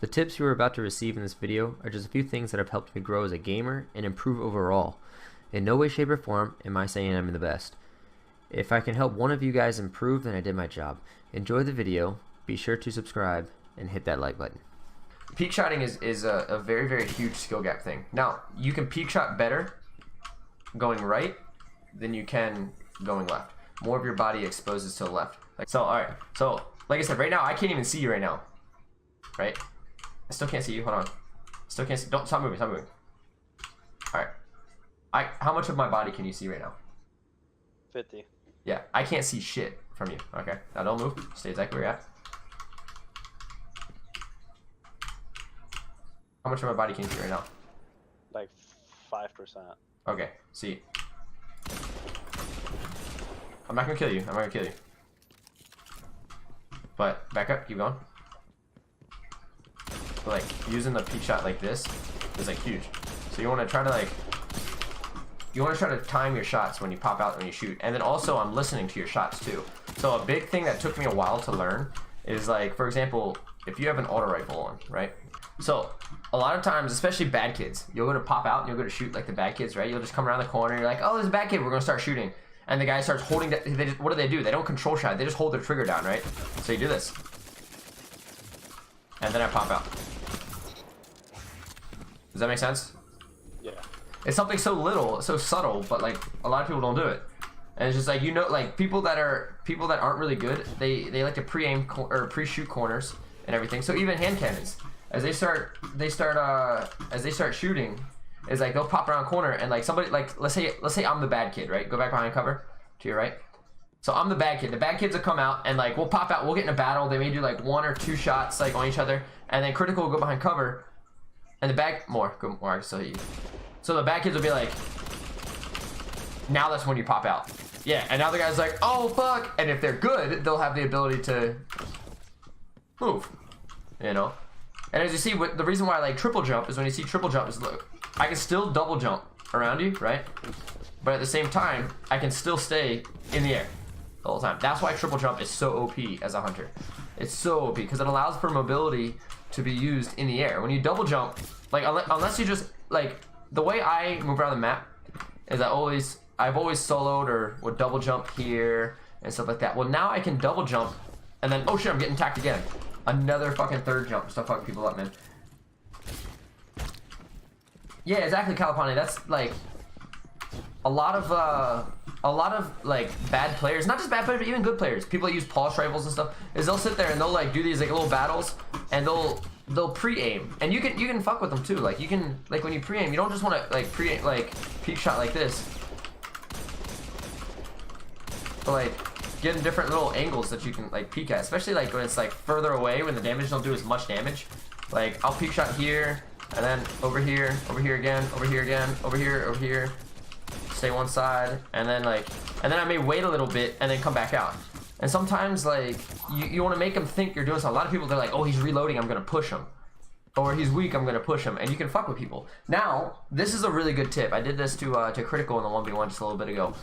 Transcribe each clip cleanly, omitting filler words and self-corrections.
The tips you are about to receive in this video are just a few things that have helped me grow as a gamer and improve overall. In no way, shape, or form am I saying I'm the best. If I can help one of you guys improve, then I did my job. Enjoy the video, be sure to subscribe, and hit that like button. Peak shotting is a very, very huge skill gap thing. Now, you can peak shot better going right than you can going left. More of your body exposes to the left. Alright, so like I said, right now I can't even see you right now. Right? I still can't see you. Hold on. Still can't see. Don't stop moving. Stop moving. All right. How much of my body can you see right now? 50. Yeah, I can't see shit from you. Okay. Now don't move. Stay exactly where you're at. How much of my body can you see right now? Like 5%. Okay. See. I'm not gonna kill you. I'm not gonna kill you. But back up. Keep going. But like using the peak shot like this is like huge. So you want to try to time your shots when you pop out when you shoot. And then also I'm listening to your shots too. So a big thing that took me a while to learn is like, for example, if you have an auto rifle on, right? So a lot of times, especially bad kids, you'll go to pop out and you'll go to shoot like the bad kids, right? You'll just come around the corner, you're like, oh, there's a bad kid, we're gonna start shooting. And the guy starts holding that. What do? They don't control shot, they just hold their trigger down, right? So you do this. And then I pop out. Does that make sense? Yeah. It's something so little, so subtle, but like a lot of people don't do it. And it's just like, you know, like people that aren't really good, they like to pre-aim or pre-shoot corners and everything. So even hand cannons, as they start shooting, is like they'll pop around a corner and like somebody, like let's say I'm the bad kid, right? Go back behind cover to your right. So I'm the bad kid. The bad kids will come out and like we'll pop out, we'll get in a battle. They may do like 1 or 2 shots like on each other, and then critical will go behind cover. And the back more, I can still hit you. So the back kids will be like, now that's when you pop out. Yeah, and now the guy's like, oh fuck. And if they're good, they'll have the ability to move, you know? And as you see, the reason why I like triple jump is when you see triple jump is, look, I can still double jump around you, right? But at the same time, I can still stay in the air the whole time. That's why triple jump is so OP as a hunter. It's so OP because it allows for mobility to be used in the air. When you double jump, like unless you just like, the way I move around the map is I've always soloed or would double jump here and stuff like that. Well, now I can double jump and then, oh shit, I'm getting attacked again. Another fucking third jump just to fuck people up, man. Yeah, exactly, Calipani. That's like a lot of like bad players, not just bad players, but even good players, people that use pulse rifles and stuff, is they'll sit there and they'll like do these like little battles and they'll pre-aim, and you can fuck with them too. Like you can, like when you pre-aim, you don't just want to like pre-aim, like peek shot like this, but like getting different little angles that you can like peek at, especially like when it's like further away when the damage don't do as much damage. Like I'll peek shot here and then over here again, over here again, over here, stay one side, and then I may wait a little bit and then come back out. And sometimes like you want to make them think you're doing something. A lot of people, they're like, oh, he's reloading, I'm gonna push him, or he's weak, I'm gonna push him, and you can fuck with people. Now this is a really good tip. I did this to critical in the 1v1 just a little bit ago.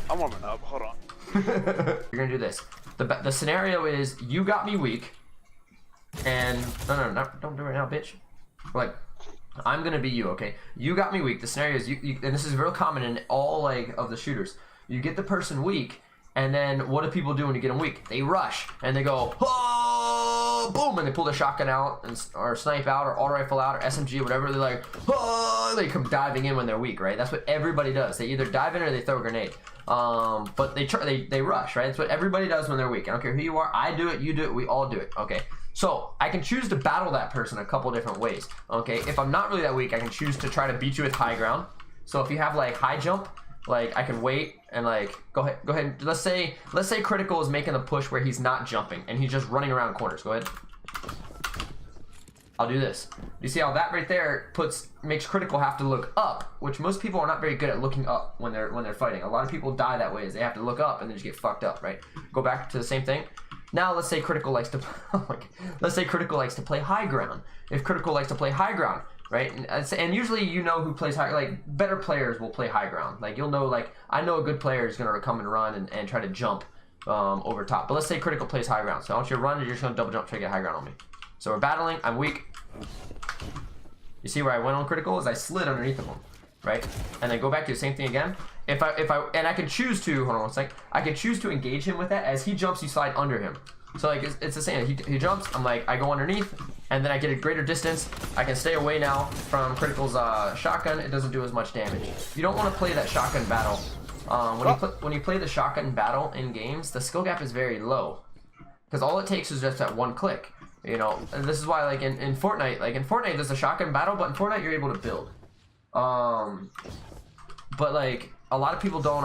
I'm warming up, hold on. You're gonna do this. The scenario is you got me weak, and no, don't do it right now, bitch. Like, I'm gonna be you, okay? You got me weak. The scenario is you, and this is real common in all like of the shooters. You get the person weak, and then what do people do when you get them weak? They rush and they go, oh, boom, and they pull their shotgun out and or snipe out or auto rifle out or SMG or whatever. They're like, oh, they come diving in when they're weak, right? That's what everybody does. They either dive in or they throw a grenade. But they rush, right? That's what everybody does when they're weak. I don't care who you are. I do it, you do it, we all do it. Okay. So I can choose to battle that person a couple different ways. Okay. If I'm not really that weak, I can choose to try to beat you with high ground. So if you have like high jump, like I can wait and like go ahead. Let's say critical is making a push where he's not jumping and he's just running around corners. Go ahead. I'll do this. You see how that right there makes critical have to look up, which most people are not very good at looking up when they're fighting. A lot of people die that way, is they have to look up and then just get fucked up, right? Go back to the same thing. Now let's say critical likes to play high ground. If critical likes to play high ground, right? And usually you know who plays high, like better players will play high ground. Like you'll know, like I know a good player is gonna come and run and try to jump over top. But let's say critical plays high ground. So I want you to run and you're just gonna double jump, try to get high ground on me. So we're battling, I'm weak. You see where I went on critical is I slid underneath of him, right? And then go back to the same thing again. If I and I can choose to, hold on one sec, I can choose to engage him with that. As he jumps, you slide under him. So like it's the same. He jumps, I'm like, I go underneath, and then I get a greater distance. I can stay away now from Critical's shotgun. It doesn't do as much damage. You don't want to play that shotgun battle. When you play the shotgun battle in games, the skill gap is very low, because all it takes is just that one click. You know, and this is why like in Fortnite, there's a shotgun battle, but in Fortnite you're able to build. But like a lot of people don't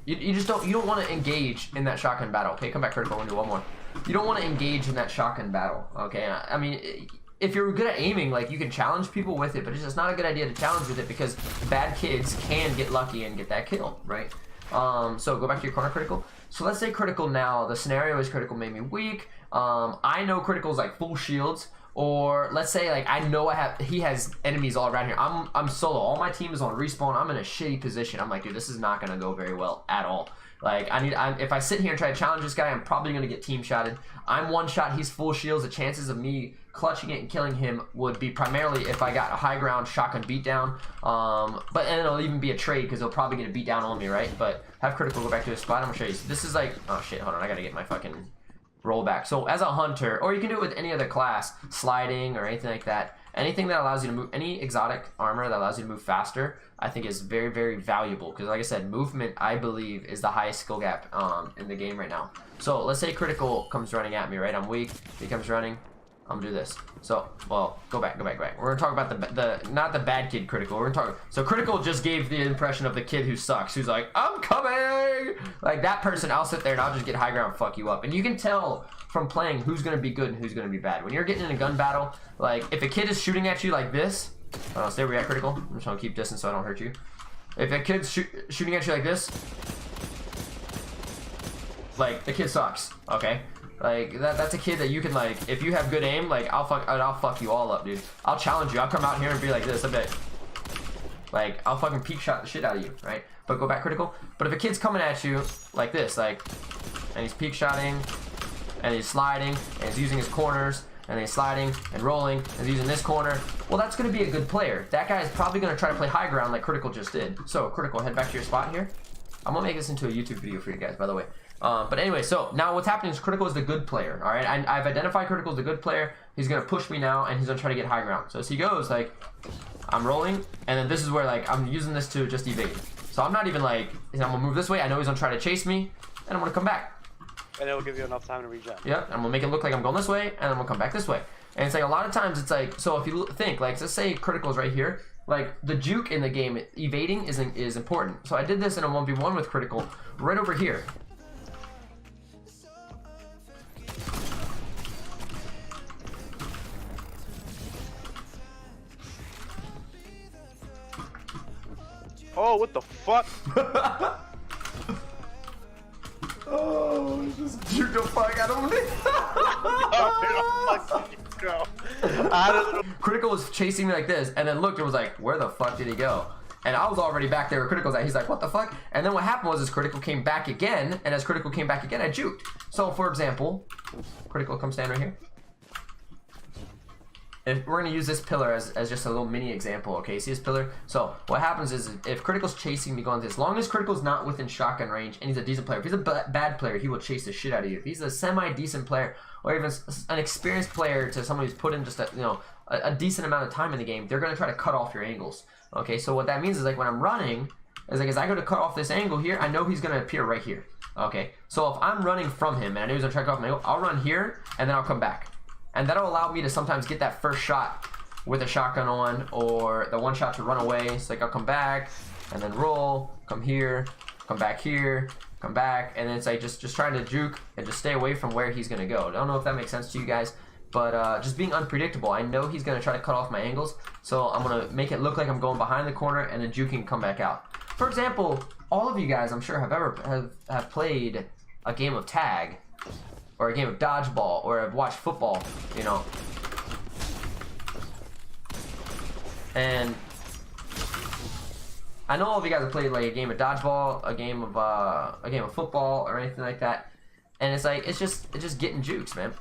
you don't want to engage in that shotgun battle. Okay, come back critical and do one more. You don't want to engage in that shotgun battle. Okay, I mean, if you're good at aiming, like you can challenge people with it, but it's just not a good idea to challenge with it because bad kids can get lucky and get that kill, right? So go back to your corner critical. So let's say critical now. The scenario is critical made me weak. I know critical's like full shields. Or let's say like I know he has enemies all around here. I'm solo. All my team is on respawn. I'm in a shitty position. I'm like, dude, this is not gonna go very well at all. Like if I sit here and try to challenge this guy, I'm probably gonna get team shotted. I'm one shot. He's full shields. The chances of me clutching it and killing him would be primarily if I got a high ground shotgun beatdown. And it'll even be a trade because he'll probably get a beatdown on me, right? But have critical go back to his spot. I'm gonna show you. This is like, oh shit, hold on. I gotta get my fucking rollback. So as a hunter, or you can do it with any other class, sliding or anything like that, anything that allows you to move, any exotic armor that allows you to move faster, I think is very, very valuable, because like I said, movement, I believe, is the highest skill gap in the game right now. So let's say critical comes running at me, right? I'm weak, he comes running, I'm gonna do this. So, well, go back. We're gonna talk about the not the bad kid critical. We're gonna talk. So critical just gave the impression of the kid who sucks, who's like, I'm coming. Like that person, I'll sit there and I'll just get high ground, and fuck you up. And you can tell from playing who's gonna be good and who's gonna be bad. When you're getting in a gun battle, like if a kid is shooting at you like this, stay where you're at critical. I'm just gonna keep distance so I don't hurt you. If a kid's shooting at you like this, like the kid sucks. Okay. Like that's a kid that you can, like, if you have good aim, like I'll fuck you all up, dude. I'll challenge you. I'll come out here and be like this. Like I'll fucking peek shot the shit out of you, right? But go back critical. But if a kid's coming at you like this, like, and he's peek shotting, and he's sliding, and he's using his corners, and he's sliding and rolling, and he's using this corner, well, that's gonna be a good player. That guy is probably gonna try to play high ground like critical just did. So critical, head back to your spot here. I'm gonna make this into a YouTube video for you guys, by the way. But anyway, so now what's happening is critical is the good player. All right, I've identified critical as the good player. He's gonna push me now, and he's gonna try to get high ground. So as he goes, like, I'm rolling, and then this is where, like, I'm using this to just evade. So I'm not even like, I'm gonna move this way. I know he's gonna try to chase me, and I'm gonna come back. And it'll give you enough time to regen. Yep, I'm gonna make it look like I'm going this way, and I'm gonna come back this way. And it's like a lot of times it's like, so if you think, like, let's say critical is right here. Like the juke in the game, evading is important. So I did this in a 1v1 with critical right over here. Oh, what the fuck? Oh, just juke the fuck out of me. Critical was chasing me like this, and then looked and was like, where the fuck did he go? And I was already back there where Critical's at. He's like, what the fuck? And then what happened was Critical came back again, and as Critical came back again, I juked. So for example, Critical, come stand right here. And we're gonna use this pillar as just a little mini example, okay? See this pillar? So what happens is if Critical's chasing me going this, as long as Critical's not within shotgun range and he's a decent player, if he's a bad player, he will chase the shit out of you. If he's a semi-decent player or even an experienced player to someone who's put in just a decent amount of time in the game, they're gonna try to cut off your angles. Okay, so what that means is like when I'm running, is like as I go to cut off this angle here, I know he's gonna appear right here. Okay, so if I'm running from him and I know he's gonna try to cut off my angle, I'll run here and then I'll come back. And that'll allow me to sometimes get that first shot with a shotgun on, or the one shot to run away. So like I'll come back and then roll, come here, come back here, come back, and then it's like just trying to juke and just stay away from where he's gonna go. I don't know if that makes sense to you guys, but just being unpredictable. I know he's gonna try to cut off my angles, so I'm gonna make it look like I'm going behind the corner and then juking, come back out. For example, all of you guys, I'm sure, have played a game of tag, or a game of dodgeball, or have watched football, you know. And I know all of you guys have played like a game of dodgeball, a game of football, or anything like that, and it's like it's just getting jukes, man.